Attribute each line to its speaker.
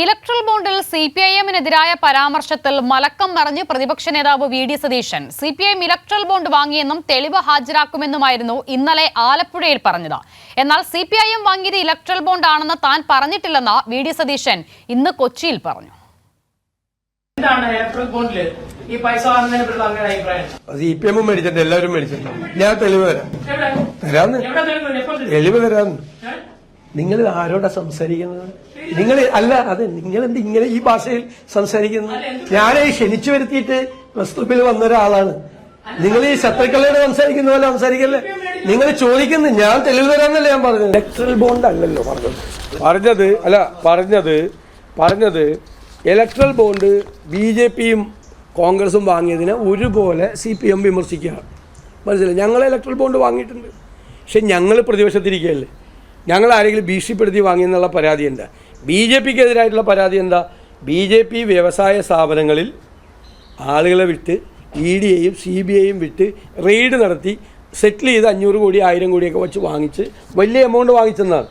Speaker 1: Electoral ബോണ്ടിൽ സിപിഐഎമ്മിനെതിരായ പരാമർശത്തിൽ മലക്കം മറിഞ്ഞ് പ്രതിപക്ഷ നേതാവ് വി.ഡി. സതീശൻ. സിപിഐഎം ഇലക്ട്രൽ ബോണ്ട് വാങ്ങിയെന്നും തെളിവ് ഹാജരാക്കുമെന്നുമായിരുന്നു ഇന്നലെ ആലപ്പുഴയിൽ പറഞ്ഞത്. എന്നാൽ സിപിഐഎം വാങ്ങിയത് ഇലക്ട്രൽ ബോണ്ട് ആണെന്ന് താൻ പറഞ്ഞിട്ടില്ലെന്ന് വി.ഡി. സതീശൻ ഇന്ന് കൊച്ചിയിൽ പറഞ്ഞു.
Speaker 2: സിപിഎമ്മും മേടിച്ചിട്ട് എല്ലാവരും മേടിച്ചിട്ടുണ്ട്. ഞാൻ തെളിവ് തരാം. നിങ്ങൾ ആരോടാ സംസാരിക്കുന്നത്? നിങ്ങൾ അല്ല, അത് നിങ്ങൾ എന്ത് ഇങ്ങനെ ഈ ഭാഷയിൽ സംസാരിക്കുന്നത്? ഞാൻ ക്ഷണിച്ചു വരുത്തിയിട്ട് പ്രസ്തുപ്പിൽ വന്ന ഒരാളാണ്. നിങ്ങൾ ഈ ശത്രുക്കളോട് സംസാരിക്കുന്ന പോലെ സംസാരിക്കല്ലേ. നിങ്ങൾ ചോദിക്കുന്നത് ഞാൻ തെളിവ് തരാമെന്നല്ലേ ഞാൻ പറഞ്ഞത്. ഇലക്ട്രൽ ബോണ്ട് അല്ലല്ലോ പറഞ്ഞത് ഇലക്ട്രൽ ബോണ്ട് ബി.ജെ.പിയും കോൺഗ്രസും വാങ്ങിയതിനെ ഒരുപോലെ CPM വിമർശിക്കുകയാണ്. മനസ്സിലായി? ഞങ്ങൾ ഇലക്ട്രൽ ബോണ്ട് വാങ്ങിയിട്ടുണ്ട്. പക്ഷെ ഞങ്ങൾ പ്രതിപക്ഷത്തിരിക്കുകയല്ലേ. ഞങ്ങൾ ആരെങ്കിലും ഭീഷണിപ്പെടുത്തി വാങ്ങിയെന്നുള്ള പരാതി എന്താ? ബി.ജെ.പിക്ക് എതിരായിട്ടുള്ള പരാതി എന്താ? ബി.ജെ.പി വ്യവസായ സ്ഥാപനങ്ങളിൽ ആളുകളെ വിട്ട് EDയെയും CBIയെയും വിട്ട് റെയ്ഡ് നടത്തി സെറ്റിൽ ചെയ്ത് 500 കോടി 1000 കോടിയൊക്കെ വെച്ച് വാങ്ങിച്ച് വലിയ എമൗണ്ട് വാങ്ങിച്ചെന്നാണ്.